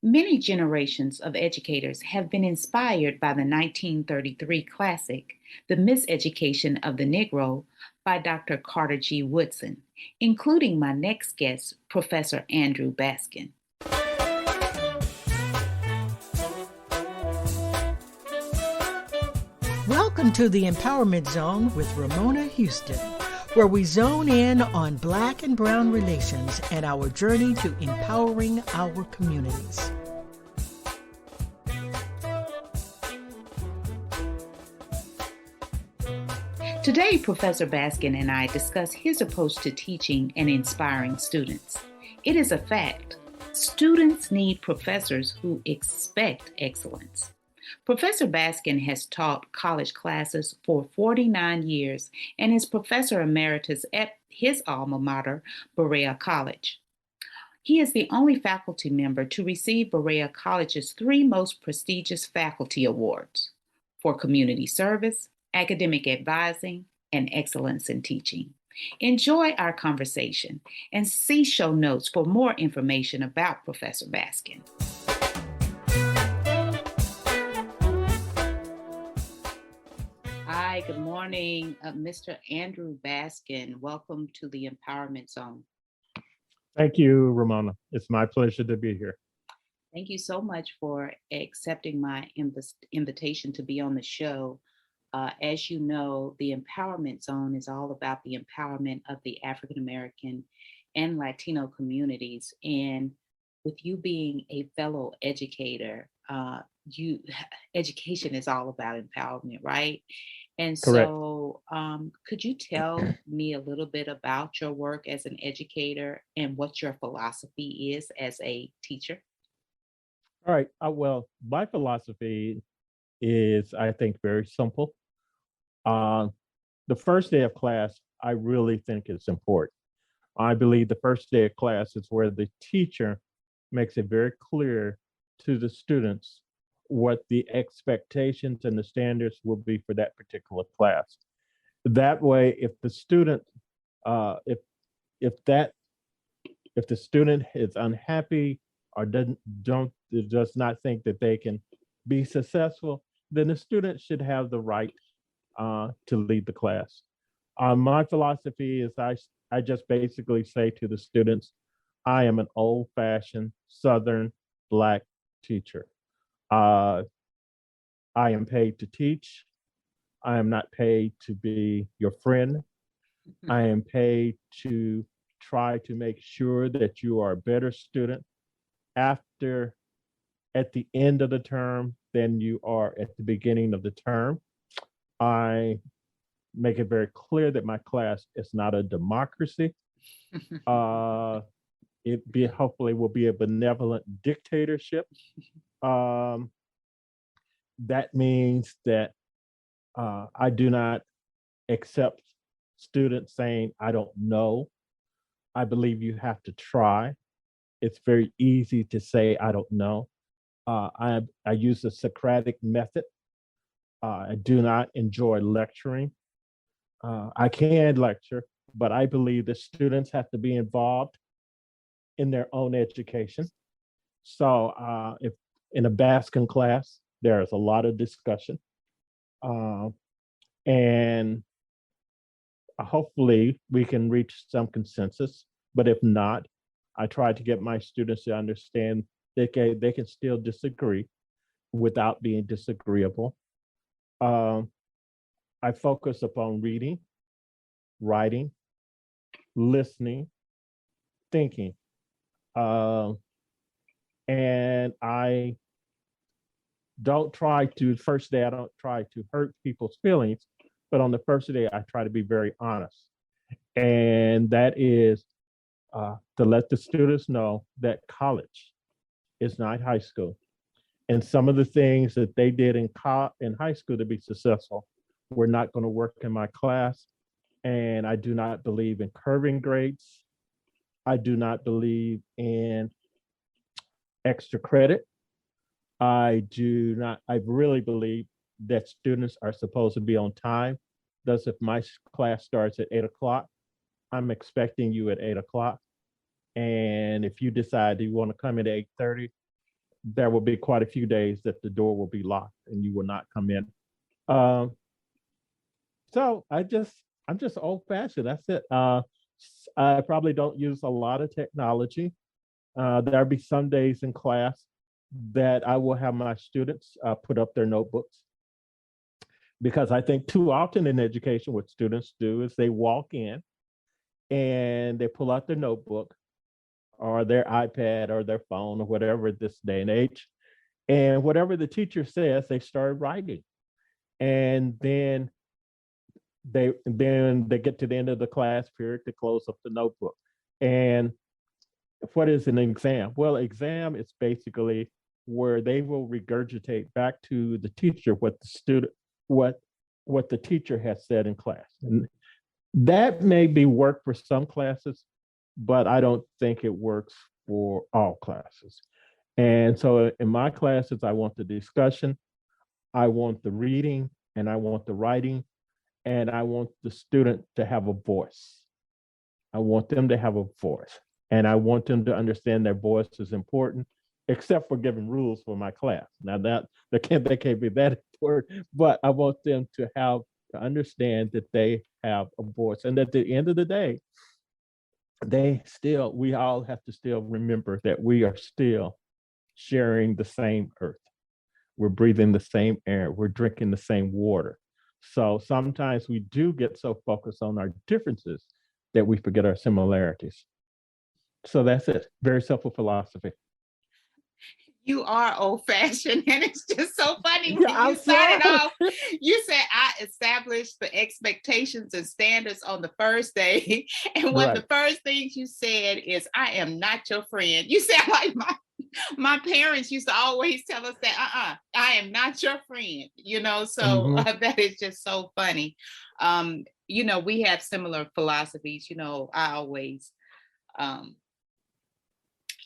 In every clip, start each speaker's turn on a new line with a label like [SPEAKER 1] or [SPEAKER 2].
[SPEAKER 1] Many generations of educators have been inspired by the 1933 classic, The Miseducation of the Negro, by Dr. Carter G. Woodson, including my next guest, Professor Andrew Baskin.
[SPEAKER 2] Welcome to the Empowerment Zone with Ramona Houston, where we zone in on Black and Brown relations and our journey to empowering our communities.
[SPEAKER 1] Today, Professor Baskin and I discuss his approach to teaching and inspiring students. It is a fact. Students need professors who expect excellence. Professor Baskin has taught college classes for 49 years and is Professor Emeritus at his alma mater, Berea College. He is the only faculty member to receive Berea College's three most prestigious faculty awards for community service, academic advising, and excellence in teaching. Enjoy our conversation and see show notes for more information about Professor Baskin. Hi, good morning, Mr. Andrew Baskin. Welcome to the Empowerment Zone.
[SPEAKER 3] Thank you, Ramona. It's my pleasure to be here.
[SPEAKER 1] Thank you so much for accepting my invitation to be on the show. As you know, the Empowerment Zone is all about the empowerment of the African American and Latino communities. And with you being a fellow educator, education is all about empowerment, right? And
[SPEAKER 3] Correct.
[SPEAKER 1] so could you tell me a little bit about your work as an educator and what your philosophy is as a teacher?
[SPEAKER 3] All right. Well, my philosophy is, I think, very simple. The first day of class, I really think is important. I believe the first day of class is where the teacher makes it very clear to the students what the expectations and the standards will be for that particular class. That way, if the student, if the student is unhappy or does not think that they can be successful, then the student should have the right to lead the class. My philosophy is I just basically say to the students, I am an old-fashioned Southern Black teacher. I am paid to teach. I am not paid to be your friend. I am paid to try to make sure that you are a better student at the end of the term than you are at the beginning of the term. I make it very clear that my class is not a democracy. Hopefully will be a benevolent dictatorship. That means that I do not accept students saying, I don't know. I believe you have to try. It's very easy to say, I don't know. I use the Socratic method. I do not enjoy lecturing. I can lecture, but I believe the students have to be involved in their own education. So if in a Baskin class, there is a lot of discussion. And hopefully we can reach some consensus. But if not, I try to get my students to understand that they can still disagree without being disagreeable. I focus upon reading, writing, listening, thinking. And I don't try to, first day, I don't try to hurt people's feelings, but on the first day, I try to be very honest. And that is to let the students know that college is not high school. And some of the things that they did in high school to be successful were not going to work in my class. And I do not believe in curving grades. I do not believe in extra credit. I really believe that students are supposed to be on time. Thus, if my class starts at 8 o'clock, I'm expecting you at 8 o'clock. And if you decide you want to come in at 8:30, there will be quite a few days that the door will be locked and you will not come in. Um, so I'm just old fashioned. That's it. I probably don't use a lot of technology. There'll be some days in class that I will have my students put up their notebooks, because I think too often in education, what students do is they walk in and they pull out their notebook or their iPad or their phone or whatever this day and age. And whatever the teacher says, they start writing. And then they get to the end of the class period to close up the notebook. And what is an exam? Well, exam is basically where they will regurgitate back to the teacher what the student what the teacher has said in class. And that may be work for some classes, but I don't think it works for all classes. And so in my classes, I want the discussion, I want the reading, and I want the writing, and I want the student to have a voice. I want them to have a voice, and I want them to understand their voice is important, except for giving rules for my class. Now that can't be that important, but I want them to understand that they have a voice, and at the end of the day, we all have to still remember that we are still sharing the same earth. We're breathing the same air. We're drinking the same water. So sometimes we do get so focused on our differences that we forget our similarities. So that's it. Very simple philosophy.
[SPEAKER 1] You are old fashioned, and it's just so funny when
[SPEAKER 3] Yeah,
[SPEAKER 1] you started off. You said I established the expectations and standards on the first day, and one of the first things you said is, "I am not your friend." You sound like my parents used to always tell us that, I am not your friend. So that is just so funny. We have similar philosophies. I always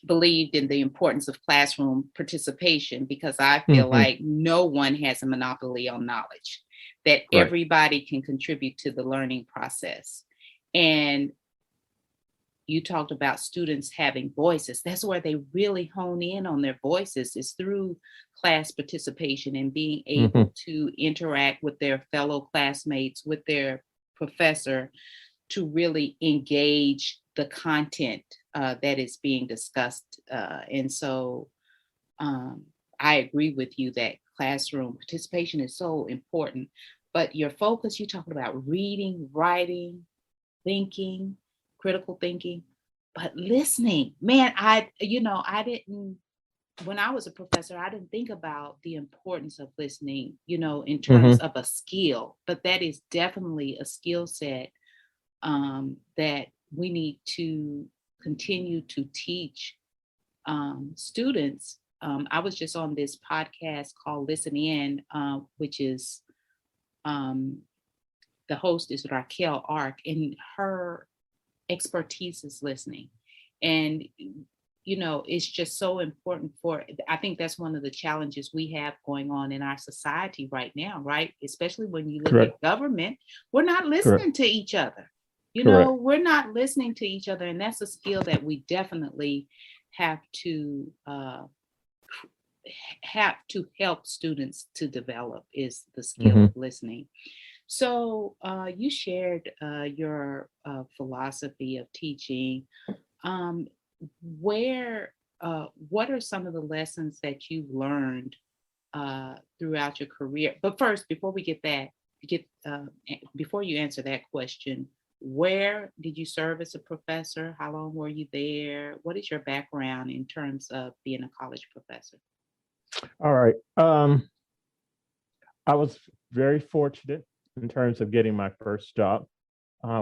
[SPEAKER 1] believed in the importance of classroom participation, because I feel like no one has a monopoly on knowledge, that everybody can contribute to the learning process. And you talked about students having voices. That's where they really hone in on their voices, is through class participation and being able to interact with their fellow classmates, with their professor, to really engage the content that is being discussed. And so I agree with you that classroom participation is so important. But your focus, you're talking about reading, writing, thinking, critical thinking, but listening. Man, I didn't, when I was a professor, I didn't think about the importance of listening, in terms of a skill, but that is definitely a skill set that we need to continue to teach students. I was just on this podcast called Listen In, which is, the host is Raquel Ark, and her expertise is listening. And, it's just so important I think that's one of the challenges we have going on in our society right now, right? Especially when you look at government, we're not listening to each other. We're not listening to each other. And that's a skill that we definitely have to help students to develop, is the skill of listening. So you shared your philosophy of teaching. What are some of the lessons that you've learned throughout your career? But first, before you answer that question, where did you serve as a professor? How long were you there? What is your background in terms of being a college professor?
[SPEAKER 3] All right. I was very fortunate in terms of getting my first job.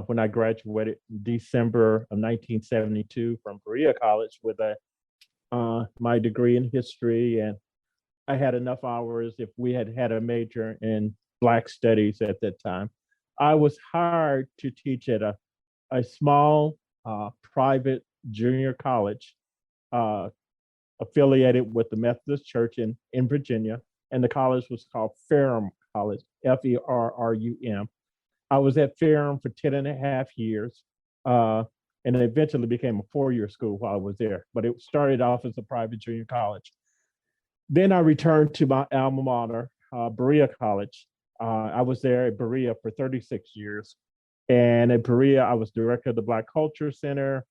[SPEAKER 3] When I graduated in December of 1972 from Berea College with my degree in history, and I had enough hours. If we had had a major in Black studies at that time, I was hired to teach at a small private junior college affiliated with the Methodist Church in Virginia, and the college was called Ferrum College, Ferrum. I was at Ferrum for 10 and a half years, and it eventually became a 4-year school while I was there, but it started off as a private junior college. Then I returned to my alma mater, Berea College. I was there at Berea for 36 years. And at Berea, I was director of the Black Culture Center.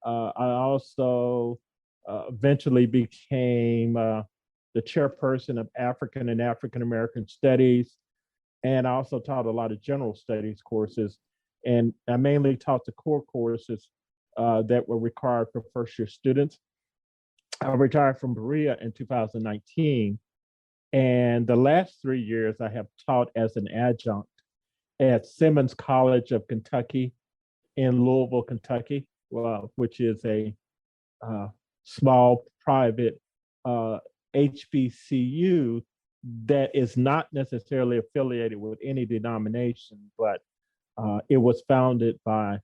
[SPEAKER 3] I also eventually became the chairperson of African and African American Studies. And I also taught a lot of general studies courses. And I mainly taught the core courses that were required for first year students. I retired from Berea in 2019. And the last 3 years, I have taught as an adjunct at Simmons College of Kentucky in Louisville, Kentucky, which is a small private HBCU that is not necessarily affiliated with any denomination, but it was founded by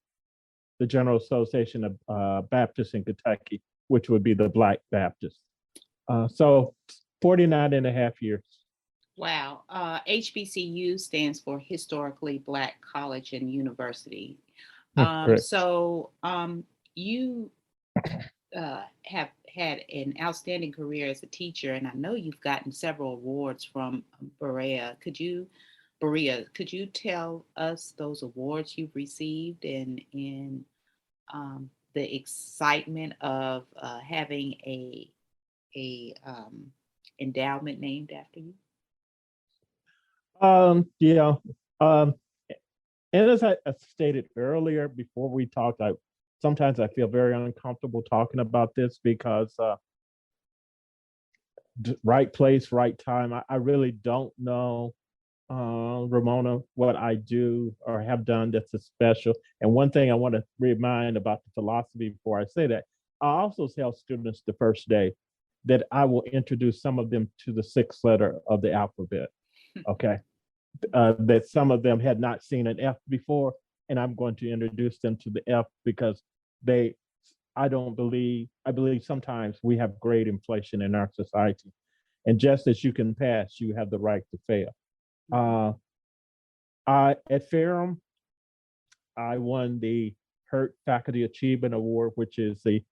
[SPEAKER 3] the General Association of Baptists in Kentucky, which would be the Black Baptists. So 49 and a half years.
[SPEAKER 1] Wow. HBCU stands for Historically Black College and University. So you have had an outstanding career as a teacher, and I know you've gotten several awards from Berea. Could you tell us those awards you've received and the excitement of having a endowment named after you?
[SPEAKER 3] Yeah. And as I stated earlier before we talked, sometimes I feel very uncomfortable talking about this because right place, right time. I really don't know, Ramona, what I do or have done that's a special. And one thing I want to remind about the philosophy before I say that, I also tell students the first day that I will introduce some of them to the sixth letter of the alphabet. Okay. That some of them had not seen an F before, and I'm going to introduce them to the F because I believe sometimes we have grade inflation in our society. And just as you can pass, you have the right to fail. At Ferrum, I won the Hurt Faculty Achievement Award, which is the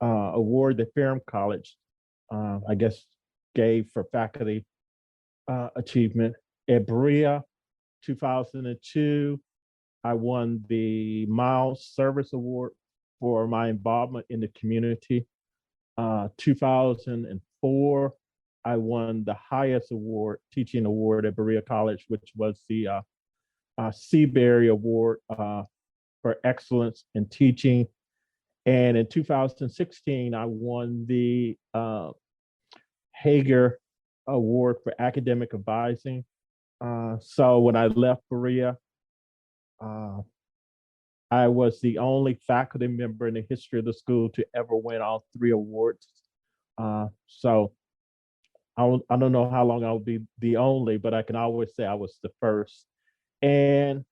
[SPEAKER 3] award that Ferrum College, I guess, gave for faculty achievement. At Berea, 2002, I won the Miles Service Award for my involvement in the community. 2004, I won the highest award, teaching award at Berea College, which was the Seabury Award for excellence in teaching. And in 2016, I won the Hager Award for academic advising. So when I left Berea, I was the only faculty member in the history of the school to ever win all three awards. So I don't know how long I'll be the only, but I can always say I was the first. And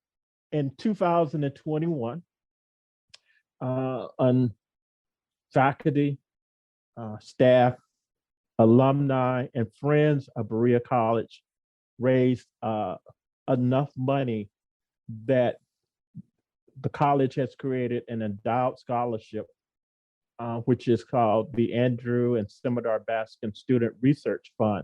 [SPEAKER 3] in 2021, on faculty, staff, alumni, and friends of Berea College raised enough money that the college has created an endowed scholarship, which is called the Andrew and Simidar Baskin Student Research Fund.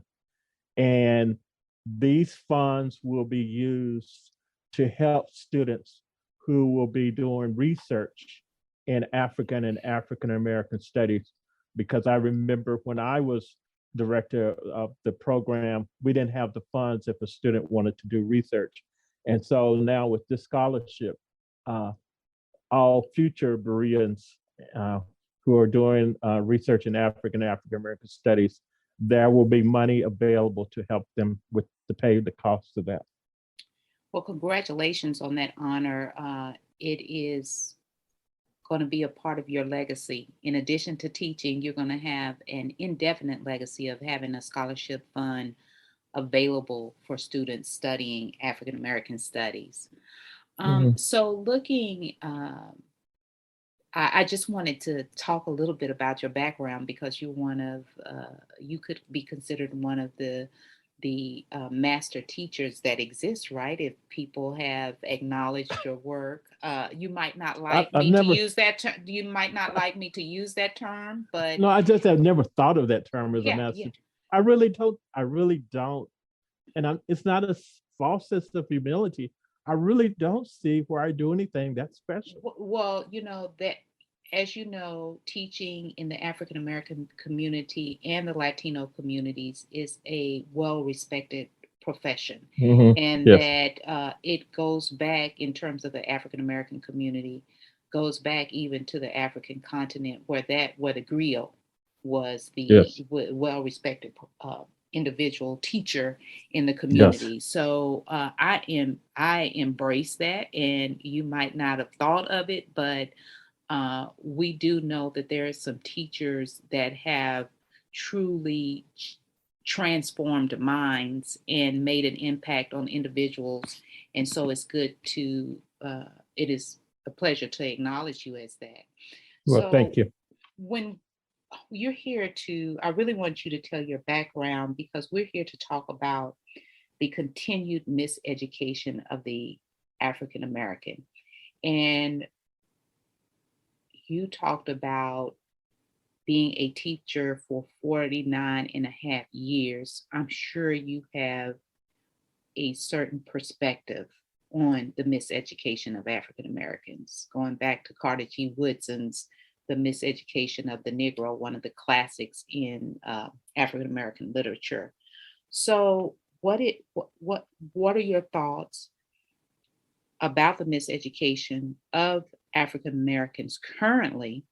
[SPEAKER 3] And these funds will be used to help students who will be doing research in African and African American studies. Because I remember when I was director of the program, we didn't have the funds if a student wanted to do research. And so now with this scholarship, all future Bereans who are doing research in African American studies, there will be money available to help them to pay the cost of that.
[SPEAKER 1] Well, congratulations on that honor. It is going to be a part of your legacy. In addition to teaching, you're going to have an indefinite legacy of having a scholarship fund available for students studying African American studies. So looking, I just wanted to talk a little bit about your background because you're you could be considered one of the master teachers that exist, right? If people have acknowledged your work, you might not like me to use that term. You might not like me to use that term, but
[SPEAKER 3] no, I just have never thought of that term as a master. I really don't. And it's not a false sense of humility. I really don't see where I do anything that special.
[SPEAKER 1] Well, that, as you know, teaching in the African American community and the Latino communities is a well respected profession. And
[SPEAKER 3] Yes.
[SPEAKER 1] that it goes back, in terms of the African American community, goes back even to the African continent, where the griot was the
[SPEAKER 3] Yes.
[SPEAKER 1] well respected individual teacher in the
[SPEAKER 3] Yes.
[SPEAKER 1] community. So I embrace that, and you might not have thought of it, but we do know that there are some teachers that have truly transformed minds and made an impact on individuals. And so it is a pleasure to acknowledge you as that.
[SPEAKER 3] Well,
[SPEAKER 1] So
[SPEAKER 3] thank you.
[SPEAKER 1] when you're here I really want you to tell your background, because we're here to talk about the continued miseducation of the African American. And you talked about being a teacher for 49 and a half years. I'm sure you have a certain perspective on the miseducation of African Americans, going back to Carter G. Woodson's The Miseducation of the Negro, one of the classics in African American literature. So, what are your thoughts about the miseducation of African Americans currently?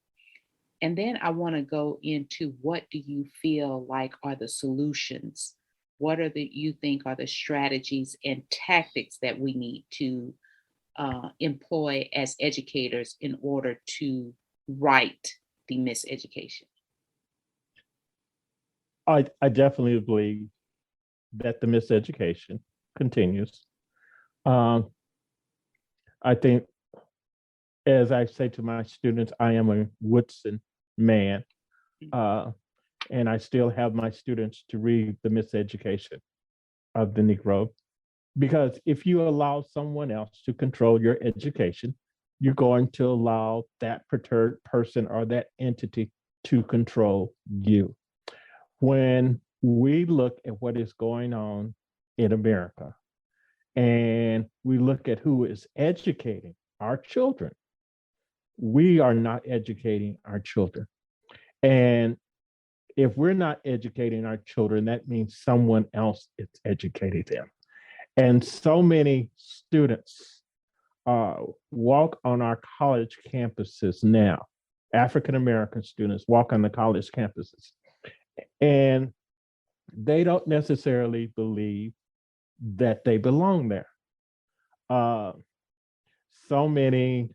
[SPEAKER 1] And then I want to go into, what do you feel like are the solutions? What are you think are the strategies and tactics that we need to employ as educators in order to right the miseducation?
[SPEAKER 3] I definitely believe that the miseducation continues. Um, I think, as I say to my students, I am a Woodson man, and I still have my students to read The Miseducation of the Negro, because if you allow someone else to control your education, you're going to allow that perturbed person or that entity to control you. When we look at what is going on in America, and we look at who is educating our children, we are not educating our children. And if we're not educating our children, that means someone else is educating them. And so many students walk on our college campuses now. African American students walk on the college campuses, and they don't necessarily believe that they belong there. Uh, so many,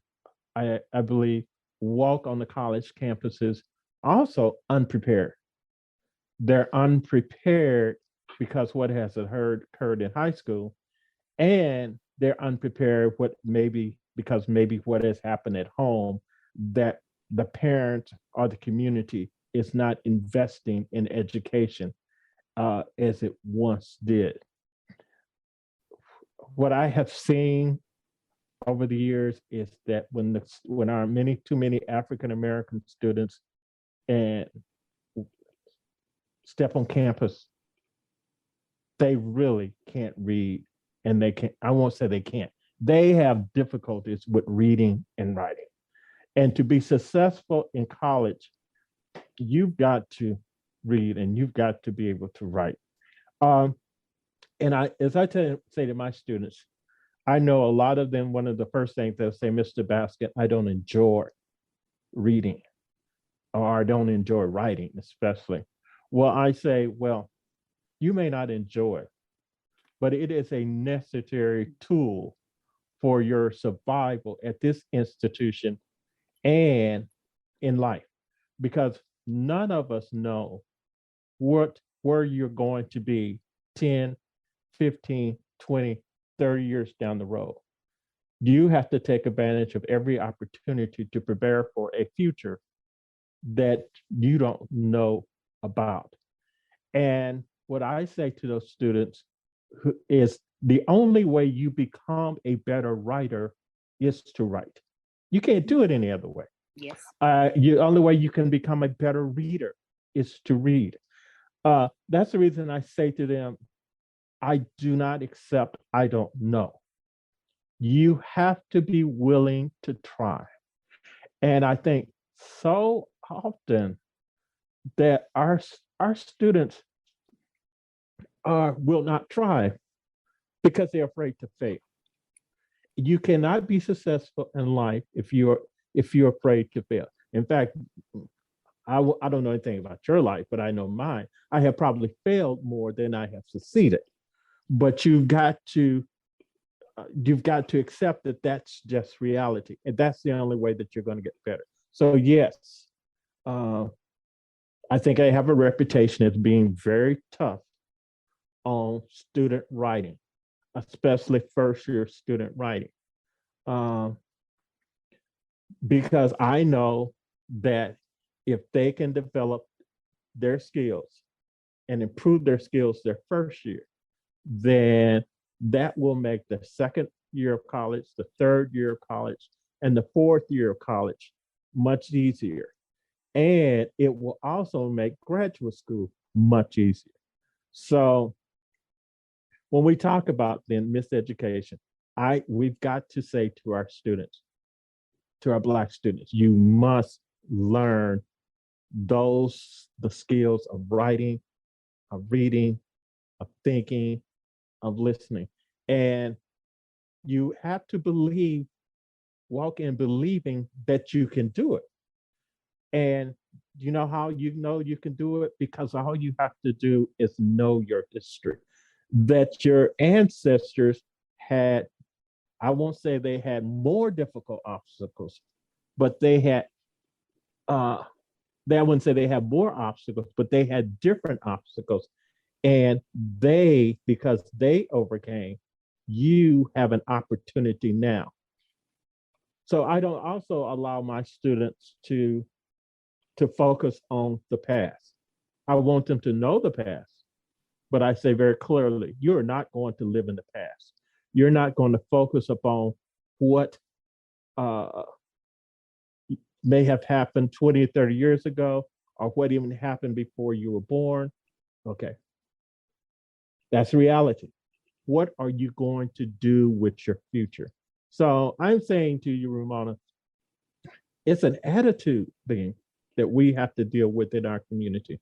[SPEAKER 3] I believe, walk on the college campuses also unprepared. They're unprepared because what has occurred in high school, and they're unprepared because maybe what has happened at home, that the parents or the community is not investing in education as it once did. What I have seen over the years is that when our too many African American students and step on campus, they really can't read, and they can't. I won't say they can't. They have difficulties with reading and writing. And to be successful in college, you've got to read and you've got to be able to write. And as I say to my students, I know a lot of them, one of the first things they'll say, Mr. Baskin, I don't enjoy reading, or I don't enjoy writing, especially. Well, I say, well, you may not enjoy it, but it is a necessary tool for your survival at this institution and in life, because none of us know where you're going to be 10, 15, 20, 30 years down the road. You have to take advantage of every opportunity to prepare for a future that you don't know about. And what I say to those students is, the only way you become a better writer is to write. You can't do it any other way.
[SPEAKER 1] Yes.
[SPEAKER 3] The only way you can become a better reader is to read. That's the reason I say to them, I do not accept I don't know. You have to be willing to try. And I think so often that our students will not try because they're afraid to fail. You cannot be successful in life if you're afraid to fail. In fact, I don't know anything about your life, but I know mine. I have probably failed more than I have succeeded. But you've got to accept that that's just reality, and that's the only way that you're going to get better. So yes, uh, I think I have a reputation as being very tough on student writing, especially first year student writing, um, because I know that if they can develop their skills and improve their skills their first year, then that will make the second year of college, the third year of college, and the fourth year of college much easier. And it will also make graduate school much easier. So when we talk about then miseducation, we've got to say to our students, to our Black students, you must learn the skills of writing, of reading, of thinking, of listening. And you have to walk in believing that you can do it. And you know how you know you can do it? Because all you have to do is know your history. That your ancestors had, I won't say they had more difficult obstacles, but uh, I wouldn't say they had more obstacles, but they had different obstacles. And because they overcame, you have an opportunity now. So I don't also allow my students to focus on the past. I want them to know the past, but I say very clearly, you're not going to live in the past. You're not going to focus upon what uh, may have happened 20 or 30 years ago or what even happened before you were born. Okay, that's reality. What are you going to do with your future? So I'm saying to you, Ramona, it's an attitude thing that we have to deal with in our community.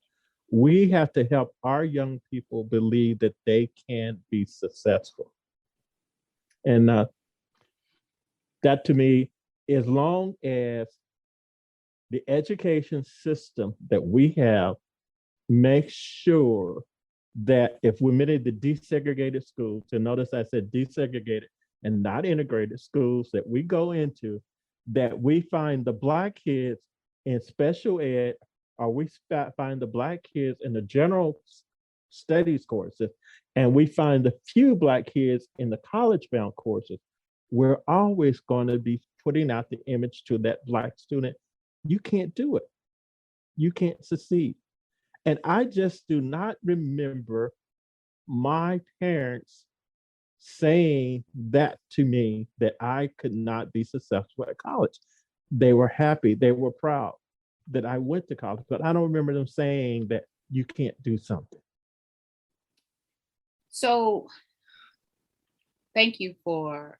[SPEAKER 3] We have to help our young people believe that they can be successful. And that to me, as long as the education system that we have makes sure that if we're many of the desegregated schools, and notice I said desegregated and not integrated schools that we go into, that we find the Black kids in special ed, or we find the Black kids in the general studies courses, and we find the few Black kids in the college-bound courses, we're always going to be putting out the image to that Black student, you can't do it. You can't succeed. And I just do not remember my parents saying that to me, that I could not be successful at college. They were happy, they were proud that I went to college, but I don't remember them saying that you can't do something.
[SPEAKER 1] So thank you for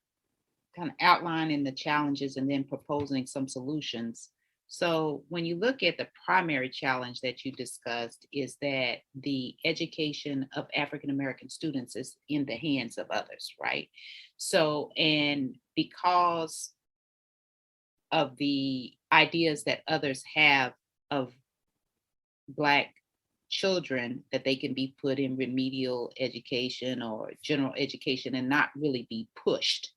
[SPEAKER 1] kind of outlining the challenges and then proposing some solutions. So when you look at the primary challenge that you discussed is that the education of African American students is in the hands of others, right? So, and because of the ideas that others have of Black children, that they can be put in remedial education or general education and not really be pushed.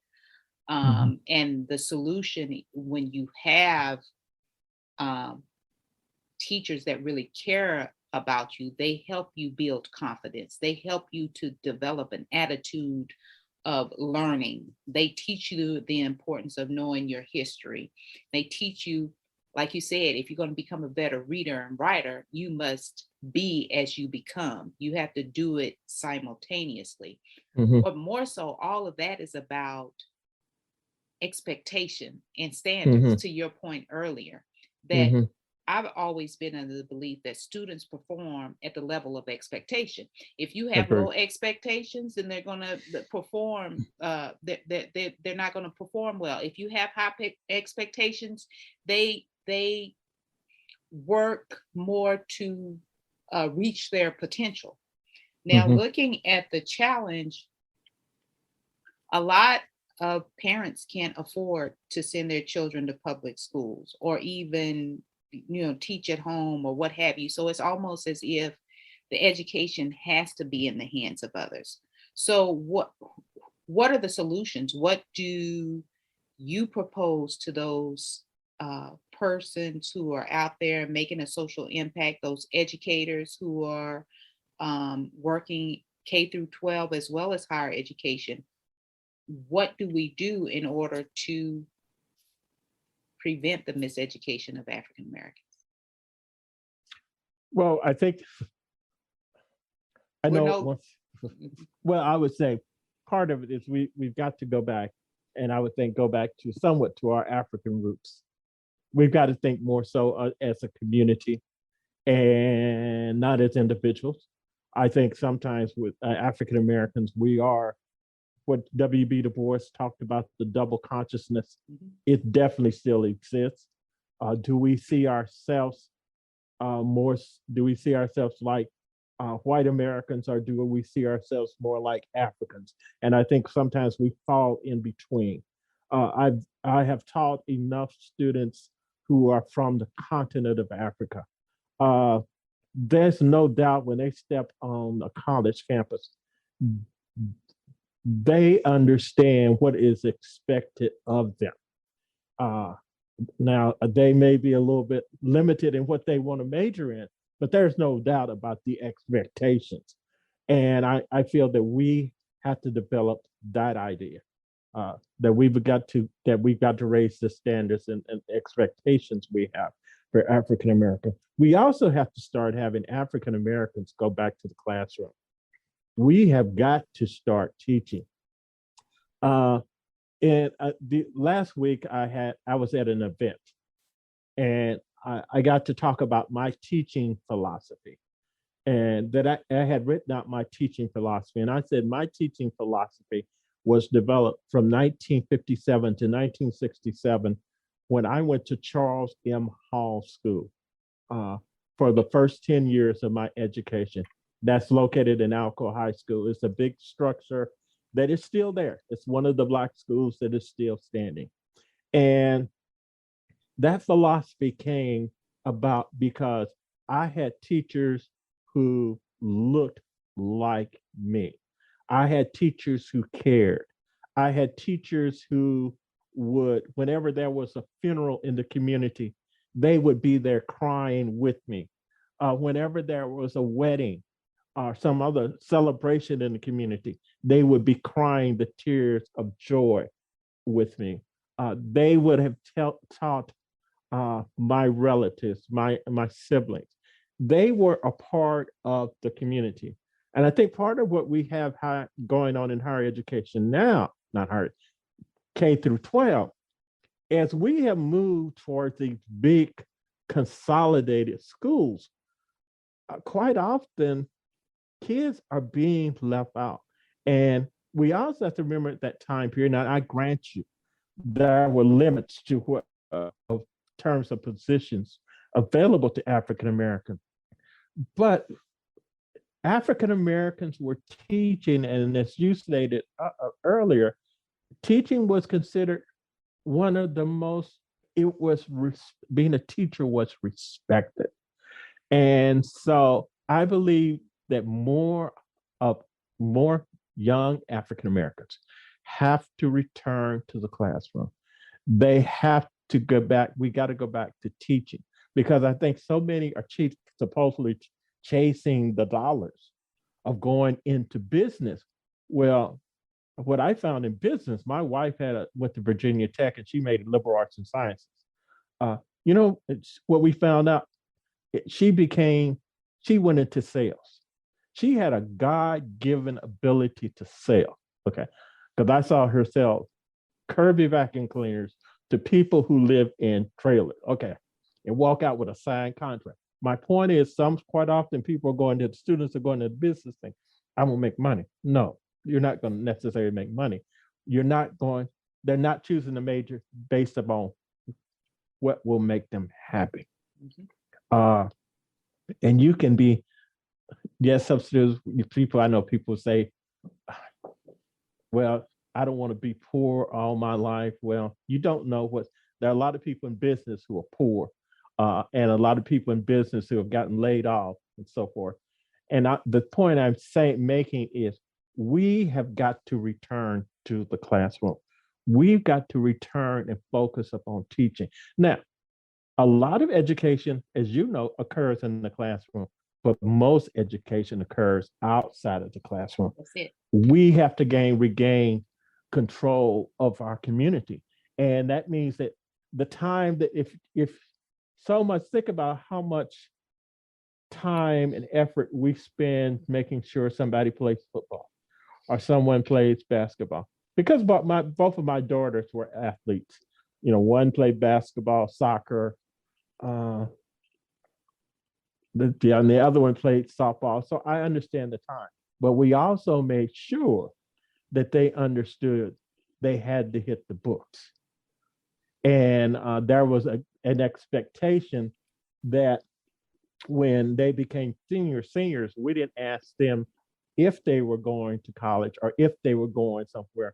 [SPEAKER 1] And the solution, when you have teachers that really care about you, they help you build confidence. They help you to develop an attitude of learning. They teach you the importance of knowing your history. They teach you, like you said, if you're going to become a better reader and writer, you must be as you become. You have to do it simultaneously. But more so, all of that is about expectation and standards, to your point earlier, that I've always been under the belief that students perform at the level of expectation. If you have
[SPEAKER 3] Agreed.
[SPEAKER 1] low expectations, then they're going to perform. They're not going to perform well. If you have high expectations, they work more to reach their potential. Now,
[SPEAKER 3] Mhm.
[SPEAKER 1] looking at the challenge, a lot of parents can't afford to send their children to public schools or even, teach at home or what have you. So it's almost as if the education has to be in the hands of others. So what are the solutions? What do you propose to those persons who are out there making a social impact, those educators who are working K through 12 as well as higher education? What do we do in order to prevent the miseducation of African Americans?
[SPEAKER 3] Well, I think I
[SPEAKER 1] We're
[SPEAKER 3] know
[SPEAKER 1] no.
[SPEAKER 3] once. Well, I would say part of it is we've got to go back, and I would think go back to somewhat to our African roots. We've got to think more so as a community and not as individuals. I think sometimes with African Americans, we are what W.B. Du Bois talked about, the double consciousness.
[SPEAKER 1] Mhm.
[SPEAKER 3] It definitely still exists. Do we see ourselves more? Do we see ourselves like white Americans, or do we see ourselves more like Africans? And I think sometimes we fall in between. I have taught enough students who are from the continent of Africa. Uh, there's no doubt when they step on a college campus, they understand what is expected of them. Uh, Now, they may be a little bit limited in what they want to major in, but there's no doubt about the expectations. And I feel that we have to develop that idea that we've got to raise the standards and expectations we have for African American. We also have to start having African Americans go back to the classroom. We have got to start teaching. Uh, and the last week I was at an event, and I got to talk about my teaching philosophy, and that I had written out my teaching philosophy, and I said my teaching philosophy was developed from 1957 to 1967 when I went to Charles M. Hall School uh, for the first 10 years of my education. That's located in Alco High School. It's a big structure that is still there. It's one of the Black schools that is still standing. And that philosophy came about because I had teachers who looked like me. I had teachers who cared. I had teachers who would, whenever there was a funeral in the community, they would be there crying with me. Whenever there was a wedding or some other celebration in the community, they would be crying the tears of joy with me. They would have taught my relatives, my siblings. They were a part of the community. And I think part of what we have going on in higher education now, not higher, K through 12, as we have moved towards these big consolidated schools, quite often kids are being left out. And we also have to remember at that time period, now I grant you, there were limits to what of terms of positions available to African Americans. But African Americans were teaching, and as you stated earlier, teaching was considered one of the most, being a teacher was respected. And so I believe that of more young African Americans have to return to the classroom. They have to go back. We got to go back to teaching because I think so many are supposedly chasing the dollars of going into business. Well, what I found in business, my wife went to Virginia Tech and she made liberal arts and sciences. Uh, it's what we found out. She went into sales. She had a God-given ability to sell. Okay, because I saw her sell Kirby vacuum cleaners to people who live in trailers. Okay, and walk out with a signed contract. My point is, quite often people are going to, the students are going to the business thing. I will make money. No, you're not going to necessarily make money. You're not going, they're not choosing the major based upon what will make them happy. Mm-hmm. And you can be, yes, substitutes, people, I know people say, well, I don't want to be poor all my life. Well, you don't know what, there are a lot of people in business who are poor, and a lot of people in business who have gotten laid off and so forth. And the point I'm making is we have got to return to the classroom. We've got to return and focus upon teaching. Now, a lot of education, as you know, occurs in the classroom, but most education occurs outside of the classroom.
[SPEAKER 1] That's it.
[SPEAKER 3] We have to regain control of our community. And that means that the time that if so much, think about how much time and effort we spend making sure somebody plays football or someone plays basketball. Because both of my daughters were athletes. You know, one played basketball, soccer, and the other one played softball. So I understand the time. But we also made sure that they understood they had to hit the books. And there was an expectation that when they became seniors, we didn't ask them if they were going to college or if they were going somewhere.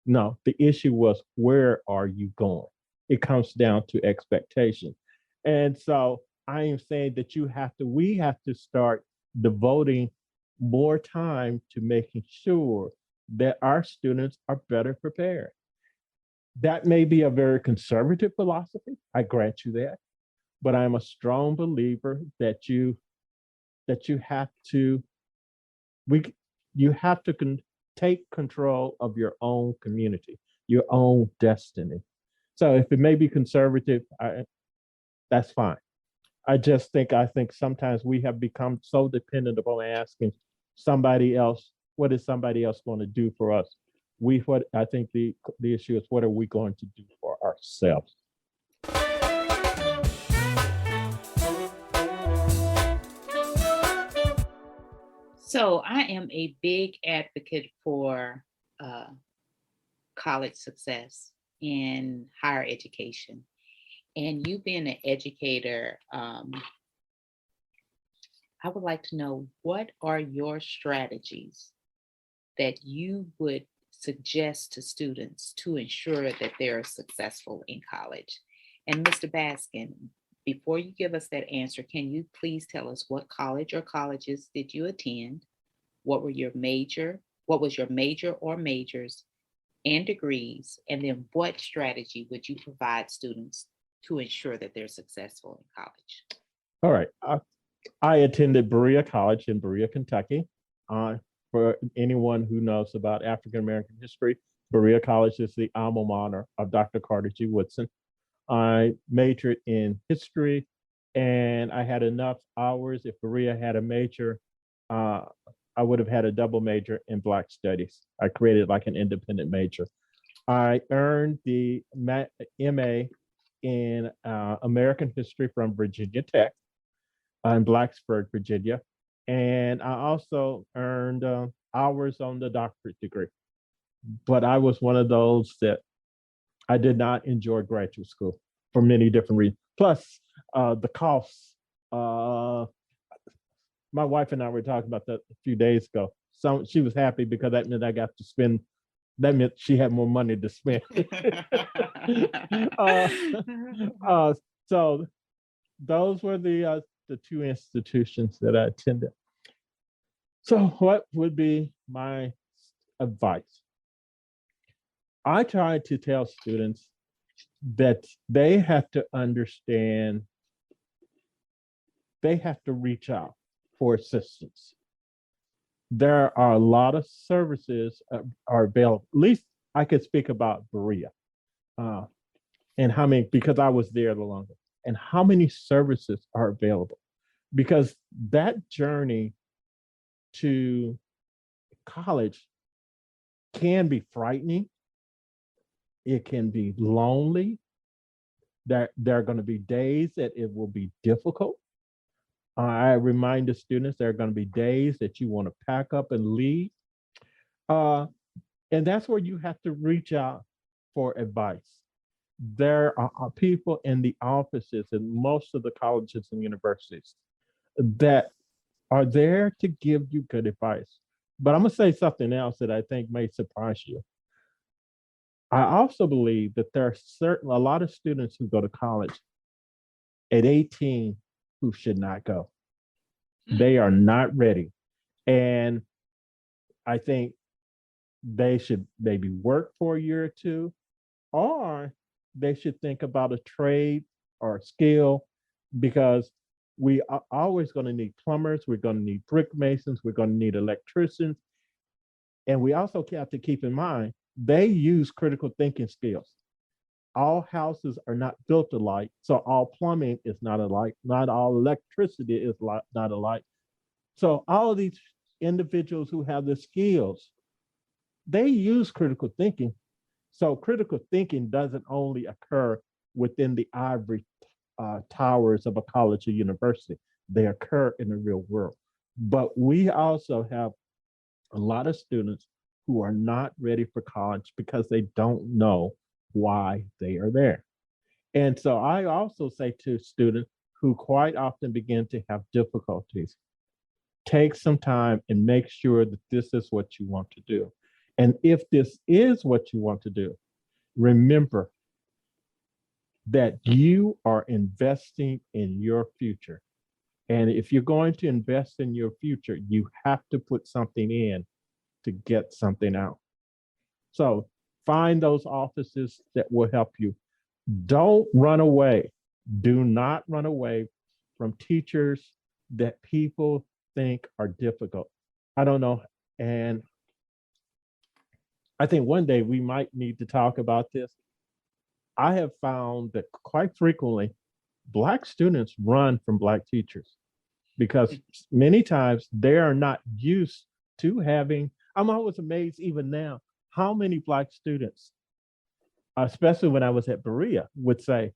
[SPEAKER 3] No, the issue was, where are you going? It comes down to expectation. And so I am saying that we have to start devoting more time to making sure that our students are better prepared. That may be a very conservative philosophy, I grant you that, but I'm a strong believer that you have to take control of your own community, your own destiny. So if it may be conservative, that's fine. I think sometimes we have become so dependent upon asking somebody else, what is somebody else going to do for us? I think the issue is, what are we going to do for ourselves?
[SPEAKER 1] So I am a big advocate for college success in higher education. And you being an educator, I would like to know, what are your strategies that you would suggest to students to ensure that they're successful in college? And Mr. Baskin, before you give us that answer, can you please tell us what college or colleges did you attend? What was your major or majors and degrees? And then what strategy would you provide students to ensure that they're successful in college?
[SPEAKER 3] All right. I attended Berea College in Berea, Kentucky. For anyone who knows about African American history, Berea College is the alma mater of Dr. Carter G. Woodson. I majored in history, and I had enough hours. If Berea had a major, I would have had a double major in Black Studies. I created like an independent major. I earned the MA in American history from Virginia Tech in Blacksburg, Virginia. And I also earned hours on the doctorate degree. But I was one of those that I did not enjoy graduate school for many different reasons. Plus, the costs. My wife and I were talking about that a few days ago. So she was happy because that meant I got to spend. That meant she had more money to spend. So those were the two institutions that I attended. So what would be my advice? I try to tell students that they have to understand, they have to reach out for assistance. There are a lot of services are available. At least I could speak about Berea and how many, because I was there the longest, and how many services are available. Because that journey to college can be frightening. It can be lonely. There are going to be days that it will be difficult. I remind the students there are going to be days that you want to pack up and leave. Uh, and that's where you have to reach out for advice. There are people in the offices in most of the colleges and universities that are there to give you good advice. But I'm going to say something else that I think may surprise you. I also believe that there are a lot of students who go to college at 18 who should not go. They are not ready. And I think they should maybe work for a year or two, or they should think about a trade or a skill, because we are always going to need plumbers, we're going to need brick masons, we're going to need electricians. And we also have to keep in mind, they use critical thinking skills. All houses are not built alike, so all plumbing is not alike, not all electricity is not alike. So all of these individuals who have the skills, they use critical thinking. So critical thinking doesn't only occur within the ivory towers of a college or university. They occur in the real world. But we also have a lot of students who are not ready for college because they don't know why they are there. And so I also say to students who quite often begin to have difficulties, take some time and make sure that this is what you want to do. And if this is what you want to do, remember that you are investing in your future. And if you're going to invest in your future, you have to put something in to get something out. So find those offices that will help you. Don't run away. Do not run away from teachers that people think are difficult. I don't know. And I think one day we might need to talk about this. I have found that quite frequently, Black students run from Black teachers because many times they are not used to having, I'm always amazed even now, how many Black students, especially when I was at Berea, would say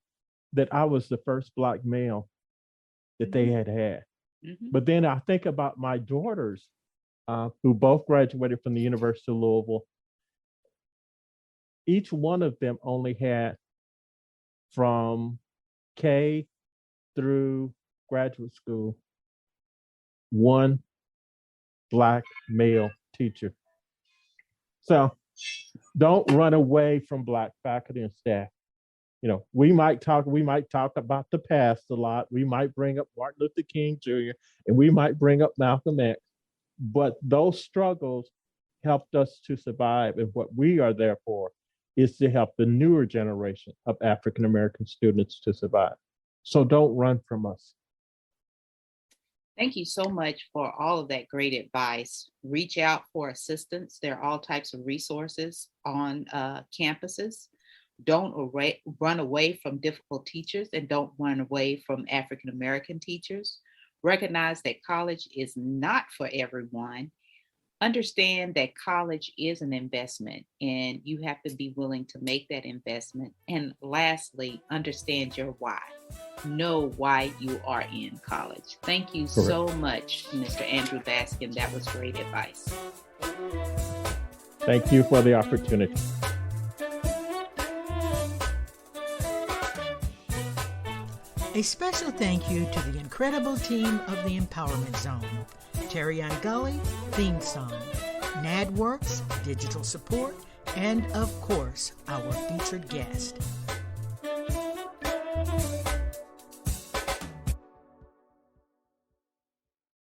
[SPEAKER 3] that I was the first Black male that they had had. Mm-hmm. But then I think about my daughters who both graduated from the University of Louisville. Each one of them only had from K through graduate school, one Black male teacher. So don't run away from Black faculty and staff. You know, we might talk about the past a lot. We might bring up Martin Luther King Jr. and we might bring up Malcolm X, but those struggles helped us to survive. And what we are there for is to help the newer generation of African American students to survive. So don't run from us.
[SPEAKER 1] Thank you so much for all of that great advice. Reach out for assistance. There are all types of resources on campuses. Don't run away from difficult teachers, and don't run away from African American teachers. Recognize that college is not for everyone. Understand that college is an investment and you have to be willing to make that investment. And lastly, understand your why. Know why you are in college. Thank you so much, Mr. Andrew Baskin. That was great advice.
[SPEAKER 3] Thank you for the opportunity.
[SPEAKER 2] A special thank you to the incredible team of the Empowerment Zone. Terry Ann Gully, theme song, NADWorks, digital support, and of course, our featured guest.